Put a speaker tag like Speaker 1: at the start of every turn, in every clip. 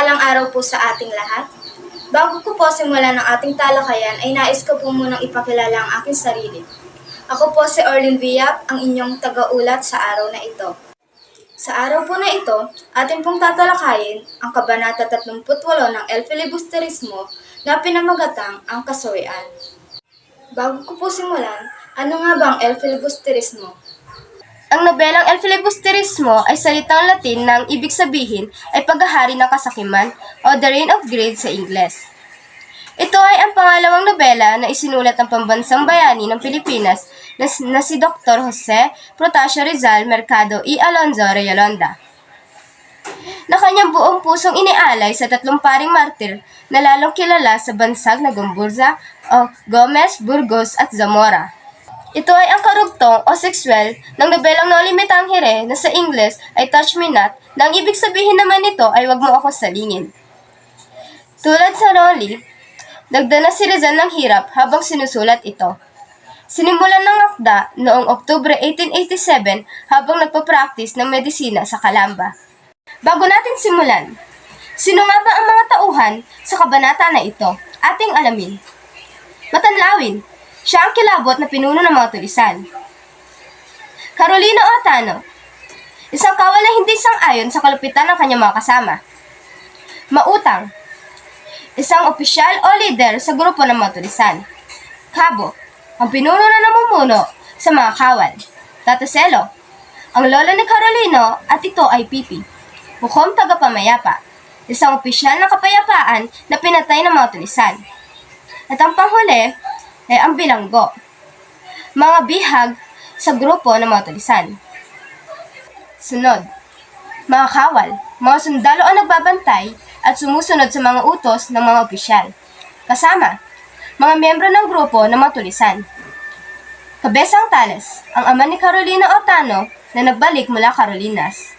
Speaker 1: Mapagpalang araw po sa ating lahat. Bago ko po simulan ng ating talakayan ay nais ko po munang ipakilala ang aking sarili. Ako po si Orlin Villap, ang inyong tagaulat sa araw na ito. Sa araw po na ito, atin pong tatalakayin ang Kabanata 38 ng El Filibusterismo na pinamagatang ang kasawian. Bago ko po simulan, ano nga ba ang El Filibusterismo?
Speaker 2: Ang nobelang El Filibusterismo ay salitang Latin na ang ibig sabihin ay paghahari ng kasakiman o The Reign of Greed sa Ingles. Ito ay ang pangalawang nobela na isinulat ng pambansang bayani ng Pilipinas na si Dr. Jose Protasio Rizal Mercado y Alonzo Rayolonda, na kanyang buong pusong inialay sa tatlong paring martir na lalong kilala sa bansag na Gomburza o Gomez, Burgos at Zamora. Ito ay ang karugtong o sexual ng nobelang Noli Me Tangere na sa Ingles ay Touch Me Not, na ang ibig sabihin naman nito ay Wag Mo Ako Salingin. Tulad sa Noli, nagdanas si Rizal ng hirap habang sinusulat ito. Sinimulan ng akda noong Oktubre 1887 habang nagpa-practice ng medisina sa Calamba. Bago natin simulan, sino nga ba ang mga tauhan sa kabanata na ito? Ating alamin. Matanlawin, siya ang kilabot na pinuno ng mga tulisan. Carolina Otano, isang kawal na hindi sang-ayon sa kalupitan ng kanyang mga kasama. Mautang, isang opisyal o lider sa grupo ng mga tulisan. Cabo, ang pinuno na namumuno sa mga kawal. Tataselo, ang lolo ni Carolino at ito ay Pipi, hukom tagapamayapa, isang opisyal ng kapayapaan na pinatay ng mga tulisan. At ang panghuli ay ang bilanggo, mga bihag sa grupo ng mga tulisan. Sunod, mga kawal, mga sundalo ang nagbabantay at sumusunod sa mga utos ng mga opisyal. Kasama, mga miyembro ng grupo ng mga tulisan. Kabesang Tales, ang ama ni Carolina Otano na nagbalik mula Carolinas.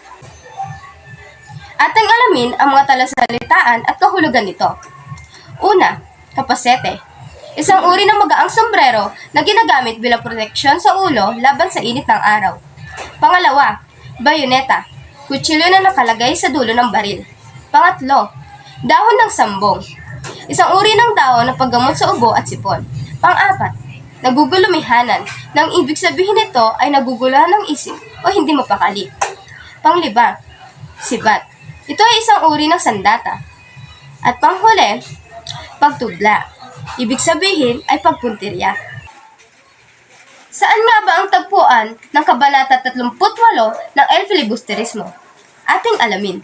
Speaker 2: Ating alamin ang mga talasalitaan at kahulugan nito. Una, kapasete, isang uri ng magaang sombrero na ginagamit bilang proteksyon sa ulo laban sa init ng araw. Pangalawa, bayoneta, kutsilyo na nakalagay sa dulo ng baril. Pangatlo, dahon ng sambong, isang uri ng dahon na paggamot sa ubo at sipon. Pang-apat, nagugulumihanan, na ang ibig sabihin nito ay naguguluhan ng isip o hindi mapakali. Panglima, sibat, ito ay isang uri ng sandata. At panghuli, pagtubla, ibig sabihin ay pagpuntirya. Saan nga ba ang tagpuan ng Kabanata 38 ng El Filibusterismo? Ating alamin.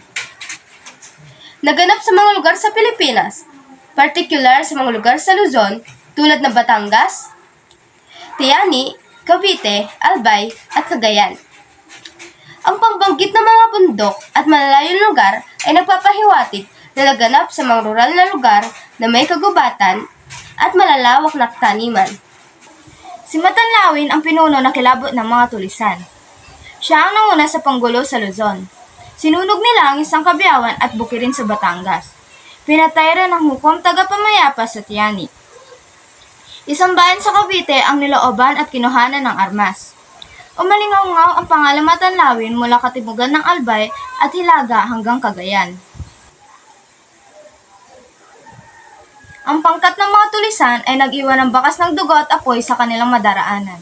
Speaker 2: Naganap sa mga lugar sa Pilipinas, partikular sa mga lugar sa Luzon tulad ng Batangas, Tiani, Cavite, Albay at Cagayan. Ang pagbanggit ng mga bundok at malalayong lugar ay nagpapahiwatig na naganap sa mga rural na lugar na may kagubatan at malalawak na taniman. Si Matanlawin ang pinuno na kilabot ng mga tulisan. Siya ang nauna sa panggulo sa Luzon. Sinunog nila ang isang kabiyawan at bukirin sa Batangas. Pinatay rin ang hukom tagapamayapa sa Tiani. Isang bayan sa Cavite ang nilooban at kinuhanan ng armas. Umalingaw-ngaw ang pangalang Matanlawin mula katimugan ng Albay at Hilaga hanggang Cagayan. Ang pangkat ng mga tulisan ay nag-iwan ng bakas ng dugo at apoy sa kanilang madaraanan.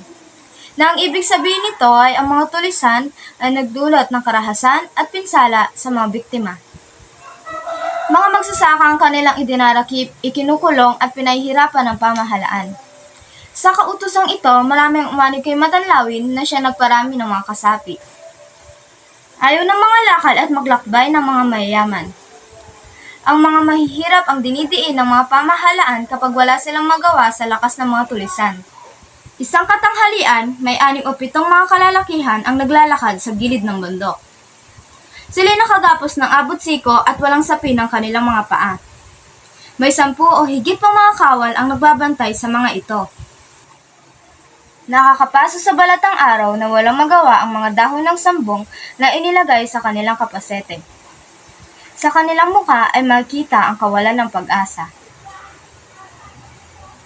Speaker 2: Na ang ibig sabihin nito ay ang mga tulisan ay nagdulot ng karahasan at pinsala sa mga biktima. Mga magsasaka ang kanilang idinarakip, ikinukulong at pinahihirapan ng pamahalaan. Sa kautosang ito, maraming umanig kay Matanlawin na siya nagparami ng mga kasapi. Ayaw ng mga lakal at maglakbay ng mga mayayaman. Ang mga mahihirap ang dinidiin ng mga pamahalaan kapag wala silang magawa sa lakas ng mga tulisan. Isang katanghalian, may 6 o 7 mga kalalakihan ang naglalakad sa gilid ng bundok. Sila'y nakagapos ng abot siko at walang sapin ng kanilang mga paa. May 10 o higit pang mga kawal ang nagbabantay sa mga ito. Nakakapaso sa balatang araw na walang magawa ang mga dahon ng sambong na inilagay sa kanilang kapasete. Sa kanilang muka ay makita ang kawalan ng pag-asa.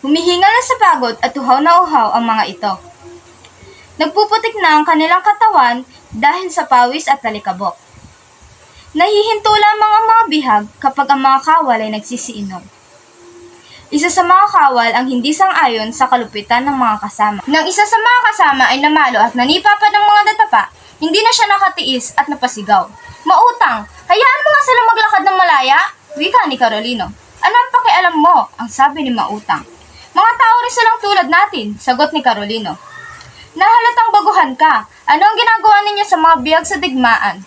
Speaker 2: Humihingal na sa pagod at uhaw na uhaw ang mga ito. Nagpuputik na ang kanilang katawan dahil sa pawis at talikabok.
Speaker 1: Nahihinto lamang ang mga bihag kapag ang mga kawal ay nagsisiinom. Isa sa mga kawal ang hindi sang-ayon sa kalupitan ng mga kasama. Nang isa sa mga kasama ay namalo at nanipapad ng mga datapa, hindi na siya nakatiis at napasigaw. "Mautang! Hayaan mo nga sila maglakad ng malaya!" Wika ni Carolino. "Ano ang pakialam mo?" ang sabi ni Mautang. "Mga tao rin silang tulad natin," sagot ni Carolino. "Nahalatang baguhan ka. Ano ang ginagawa ninyo sa mga biyag sa digmaan?"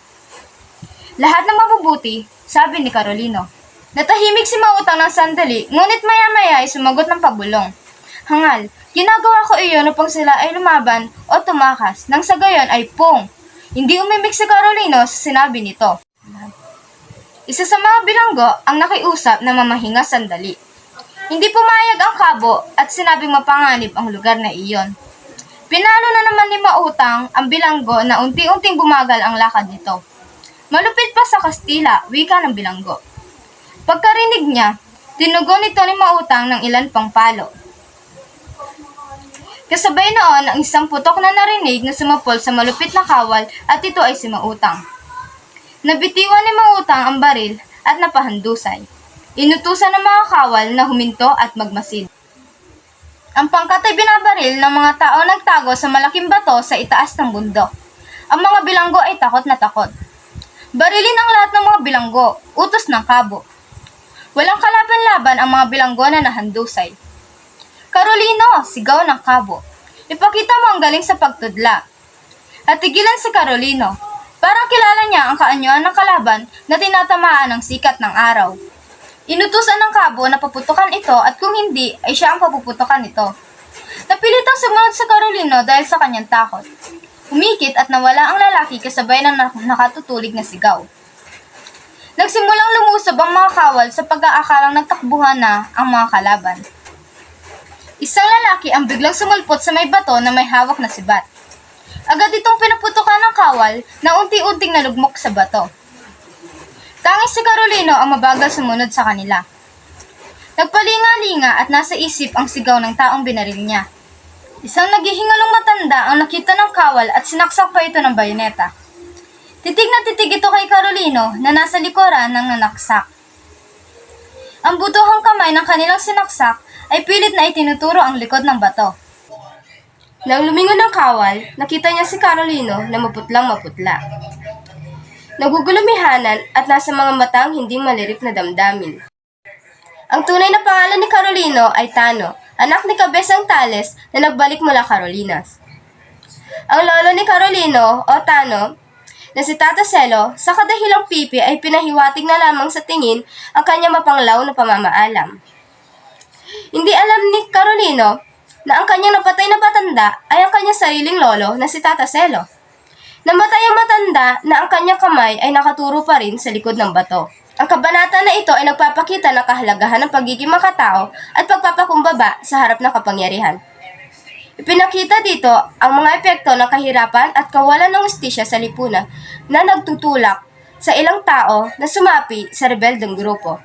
Speaker 1: "Lahat ng mabubuti," sabi ni Carolino. Natahimik si Mautang ng sandali, ngunit maya-maya ay sumagot ng pabulong. "Hangal, ginagawa ko iyon upang sila ay lumaban o tumakas, nang sa gayon ay pong." Hindi umimik si Carolino sa sinabi nito. Isa sa mga bilanggo ang nakiusap na mamahinga sandali. Hindi pumayag ang kabo at sinabing mapanganib ang lugar na iyon. Pinalo na naman ni Mautang ang bilanggo na unti-unting bumagal ang lakad nito. "Malupit pa sa Kastila," wika ng bilanggo. Pagkarinig niya, tinugon nito ni Mautang ng ilan pang palo. Kasabay noon ang isang putok na narinig na sumapol sa malupit na kawal at ito ay si Mautang. Nabitiwan ni Mautang ang baril at napahandusay. Inutusan ng mga kawal na huminto at magmasid. Ang pangkat ay binabaril ng mga tao nagtago sa malaking bato sa itaas ng bundok. Ang mga bilanggo ay takot na takot. Barilin ang lahat ng mga bilanggo, utos ng kabo. Walang kalaban-laban ang mga bilanggo na nahandusay. "Carolino!" sigaw ng kabo. "Ipakita mo ang galing sa pagtudla." At tigilan si Carolino. Parang kilala niya ang kaanyuan ng kalaban na tinatamaan ng sikat ng araw. Inutusan ng kabo na paputukan ito at kung hindi ay siya ang papuputukan nito. Napilitang sumunod sa Carolino dahil sa kanyang takot. Humikit at nawala ang lalaki kasabay ng nakatutulig na sigaw. Nagsimulang lumusob ang mga kawal sa pag-aakalang nagtakbuhan na ang mga kalaban. Isang lalaki ang biglang sumulpot sa may bato na may hawak na sibat. Agad itong pinaputukan ng kawal na unti-unting nalugmok sa bato. Tanging si Carolino ang mabagal sumunod sa kanila. Nagpalinga-linga at nasa isip ang sigaw ng taong binaril niya. Isang naghihingalong matanda ang nakita ng kawal at sinaksak pa ito ng bayoneta. Titig na titig ito kay Carolino na nasa likuran ng nanaksak. Ang butuhang kamay ng kanilang sinaksak ay pilit na itinuturo ang likod ng bato. Nang lumingon ang kawal, nakita niya si Carolino na maputlang maputla. Nagugulumihanan at nasa mga matang hindi malirip na damdamin. Ang tunay na pangalan ni Carolino ay Tano, anak ni Cabezang Tales na nagbalik mula Carolinas. Ang lolo ni Carolino, o Tano, na si Tata Celo, sa kadahilang pipi ay pinahiwatig na lamang sa tingin ang kanyang mapanglaw na pamamaalam. Hindi alam ni Carolino na ang kanyang napatay na patanda ay ang kanyang sariling lolo na si Tata Celo. Namatay ang matanda na ang kanyang kamay ay nakaturo pa rin sa likod ng bato. Ang kabanata na ito ay nagpapakita ng kahalagahan ng pagiging makatao at pagpapakumbaba sa harap ng kapangyarihan. Ipinakita dito ang mga epekto ng kahirapan at kawalan ng hustisya sa lipunan na nagtutulak sa ilang tao na sumapi sa rebeldeng grupo.